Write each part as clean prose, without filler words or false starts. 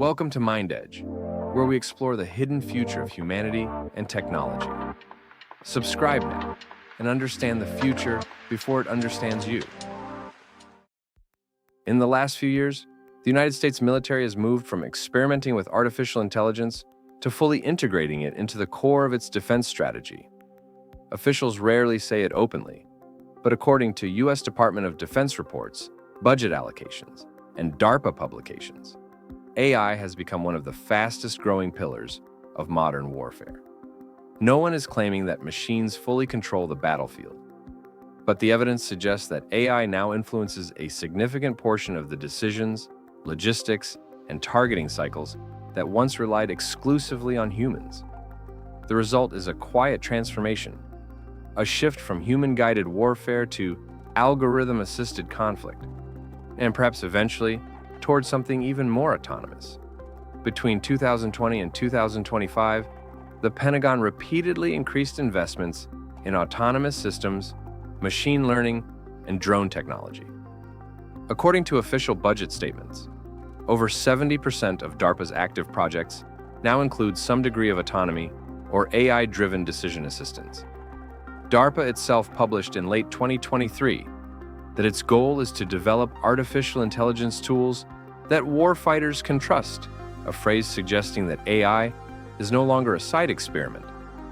Welcome to Mind Edge, where we explore the hidden future of humanity and technology. Subscribe now and understand the future before it understands you. In the last few years, the United States military has moved from experimenting with artificial intelligence to fully integrating it into the core of its defense strategy. Officials rarely say it openly, but according to U.S. Department of Defense reports, budget allocations, and DARPA publications, AI has become one of the fastest-growing pillars of modern warfare. No one is claiming that machines fully control the battlefield, but the evidence suggests that AI now influences a significant portion of the decisions, logistics, and targeting cycles that once relied exclusively on humans. The result is a quiet transformation, a shift from human-guided warfare to algorithm-assisted conflict, and perhaps eventually towards something even more autonomous. Between 2020 and 2025, the Pentagon repeatedly increased investments in autonomous systems, machine learning, and drone technology. According to official budget statements, over 70% of DARPA's active projects now include some degree of autonomy or AI-driven decision assistance. DARPA itself published in late 2023 that its goal is to develop artificial intelligence tools that warfighters can trust, a phrase suggesting that AI is no longer a side experiment,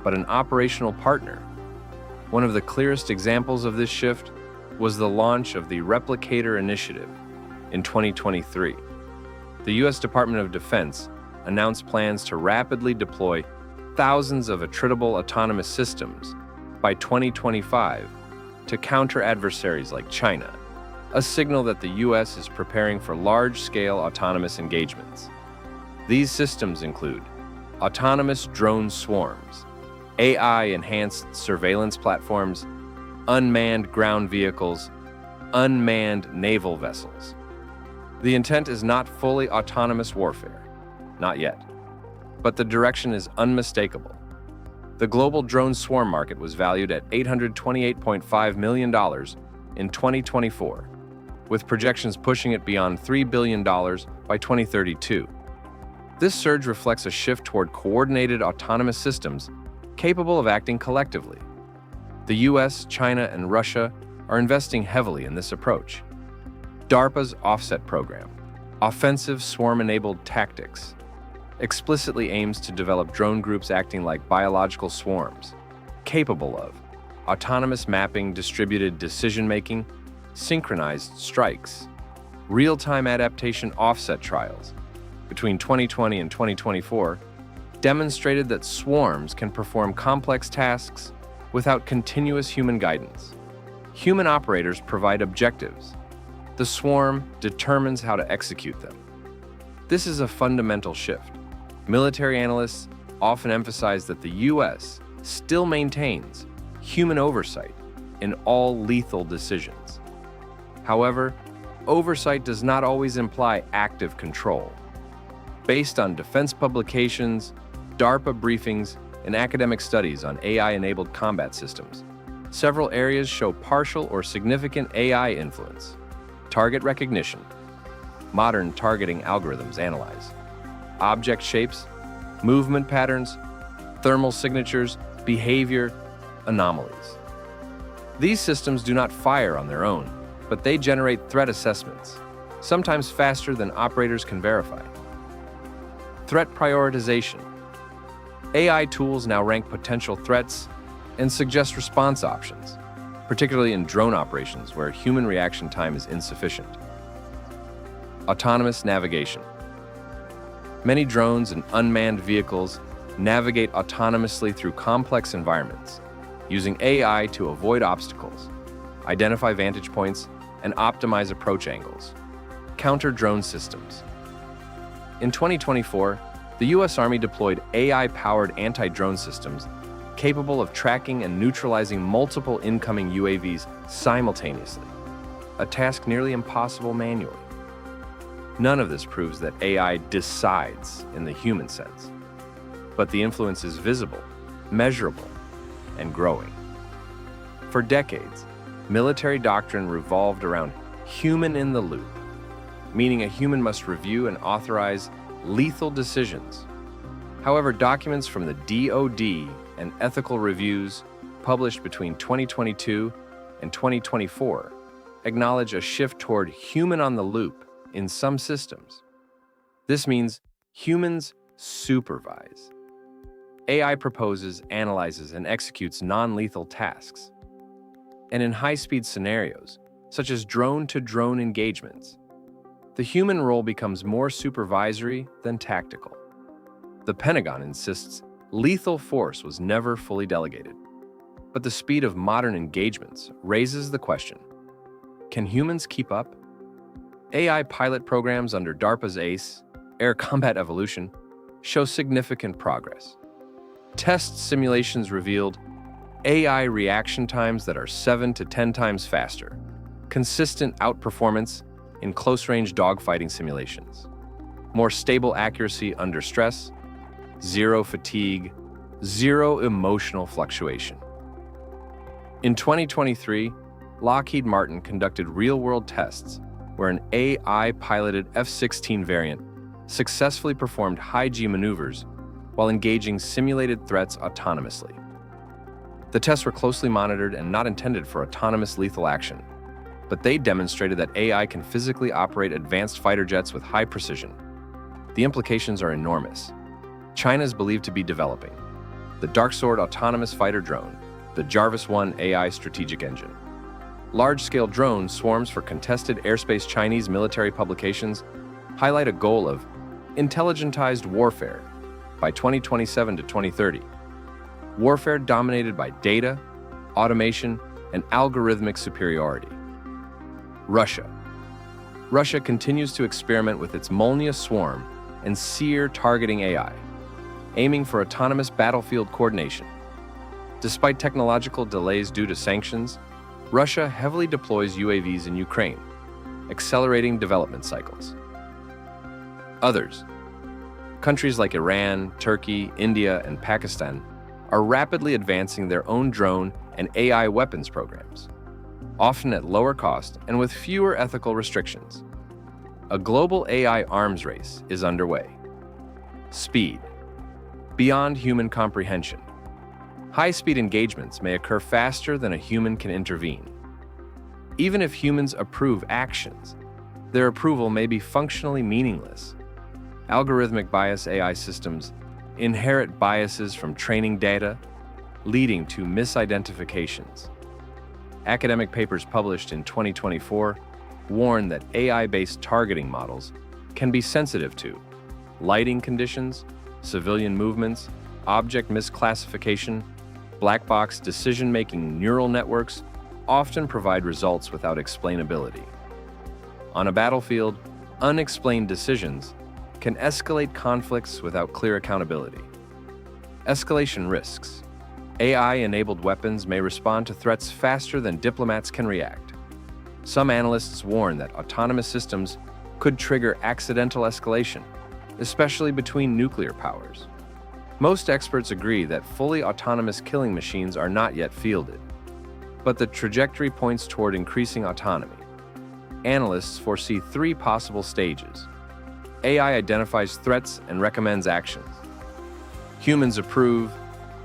but an operational partner. One of the clearest examples of this shift was the launch of the Replicator Initiative in 2023. The U.S. Department of Defense announced plans to rapidly deploy thousands of attritable autonomous systems by 2025 to counter adversaries like China, a signal that the U.S. is preparing for large-scale autonomous engagements. These systems include autonomous drone swarms, AI-enhanced surveillance platforms, unmanned ground vehicles, unmanned naval vessels. The intent is not fully autonomous warfare, not yet, but the direction is unmistakable. The global drone swarm market was valued at $828.5 million in 2024, with projections pushing it beyond $3 billion by 2032. This surge reflects a shift toward coordinated autonomous systems capable of acting collectively. The US, China, and Russia are investing heavily in this approach. DARPA's Offset program, Offensive Swarm-Enabled Tactics, explicitly aims to develop drone groups acting like biological swarms, capable of autonomous mapping, distributed decision-making, synchronized strikes, real-time adaptation offset trials between 2020 and 2024 demonstrated that swarms can perform complex tasks without continuous human guidance. Human operators provide objectives. The swarm determines how to execute them. This is a fundamental shift. Military analysts often emphasize that the U.S. still maintains human oversight in all lethal decisions. However, oversight does not always imply active control. Based on defense publications, DARPA briefings, and academic studies on AI-enabled combat systems, several areas show partial or significant AI influence. Target recognition. Modern targeting algorithms analyze object shapes, movement patterns, thermal signatures, behavior, anomalies. These systems do not fire on their own, but they generate threat assessments, sometimes faster than operators can verify. Threat prioritization. AI tools now rank potential threats and suggest response options, particularly in drone operations where human reaction time is insufficient. Autonomous navigation. Many drones and unmanned vehicles navigate autonomously through complex environments, using AI to avoid obstacles, identify vantage points, and optimize approach angles. Counter-drone systems. In 2024, the U.S. Army deployed AI-powered anti-drone systems capable of tracking and neutralizing multiple incoming UAVs simultaneously, a task nearly impossible manually. None of this proves that AI decides in the human sense, but the influence is visible, measurable, and growing. For decades, military doctrine revolved around human in the loop, meaning a human must review and authorize lethal decisions. However, documents from the DoD and ethical reviews published between 2022 and 2024 acknowledge a shift toward human on the loop in some systems. This means humans supervise. AI proposes, analyzes, and executes non-lethal tasks. And in high-speed scenarios, such as drone-to-drone engagements, the human role becomes more supervisory than tactical. The Pentagon insists lethal force was never fully delegated. But the speed of modern engagements raises the question, can humans keep up? AI pilot programs under DARPA's ACE, Air Combat Evolution, show significant progress. Test simulations revealed AI reaction times that are 7 to 10 times faster, consistent outperformance in close-range dogfighting simulations, more stable accuracy under stress, zero fatigue, zero emotional fluctuation. In 2023, Lockheed Martin conducted real-world tests where an AI-piloted F-16 variant successfully performed high-G maneuvers while engaging simulated threats autonomously. The tests were closely monitored and not intended for autonomous lethal action, but they demonstrated that AI can physically operate advanced fighter jets with high precision. The implications are enormous. China is believed to be developing the Dark Sword autonomous fighter drone, the Jarvis 1 AI strategic engine. Large-scale drone swarms for contested airspace. Chinese military publications highlight a goal of intelligentized warfare by 2027 to 2030. Warfare dominated by data, automation, and algorithmic superiority. Russia. Russia continues to experiment with its Molniya swarm and Seer targeting AI, aiming for autonomous battlefield coordination. Despite technological delays due to sanctions, Russia heavily deploys UAVs in Ukraine, accelerating development cycles. Others, countries like Iran, Turkey, India, and Pakistan, are rapidly advancing their own drone and AI weapons programs, often at lower cost and with fewer ethical restrictions. A global AI arms race is underway. Speed. Beyond human comprehension. High-speed engagements may occur faster than a human can intervene. Even if humans approve actions, their approval may be functionally meaningless. Algorithmic bias AI systems inherit biases from training data, leading to misidentifications. Academic papers published in 2024 warn that AI-based targeting models can be sensitive to lighting conditions, civilian movements, object misclassification. Black box decision-making neural networks often provide results without explainability. On a battlefield, unexplained decisions can escalate conflicts without clear accountability. Escalation risks. AI-enabled weapons may respond to threats faster than diplomats can react. Some analysts warn that autonomous systems could trigger accidental escalation, especially between nuclear powers. Most experts agree that fully autonomous killing machines are not yet fielded, but the trajectory points toward increasing autonomy. Analysts foresee 3 possible stages. AI identifies threats and recommends actions. Humans approve.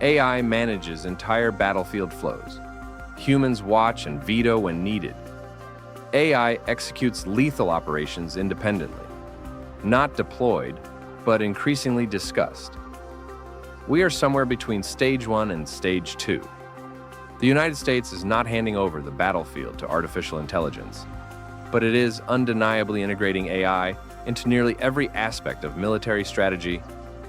AI manages entire battlefield flows. Humans watch and veto when needed. AI executes lethal operations independently, not deployed, but increasingly discussed. We are somewhere between Stage 1 and Stage 2. The United States is not handing over the battlefield to artificial intelligence, but it is undeniably integrating AI into nearly every aspect of military strategy,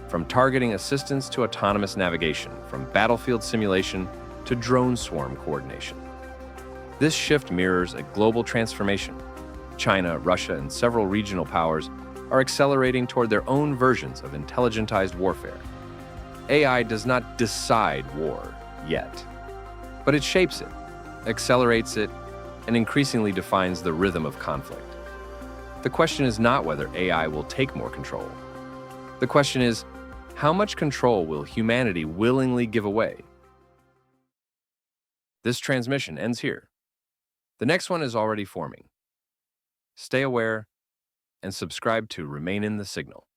from targeting assistance to autonomous navigation, from battlefield simulation to drone swarm coordination. This shift mirrors a global transformation. China, Russia, and several regional powers are accelerating toward their own versions of intelligentized warfare. AI does not decide war yet, but it shapes it, accelerates it, and increasingly defines the rhythm of conflict. The question is not whether AI will take more control. The question is, how much control will humanity willingly give away? This transmission ends here. The next one is already forming. Stay aware and subscribe to Remain in the Signal.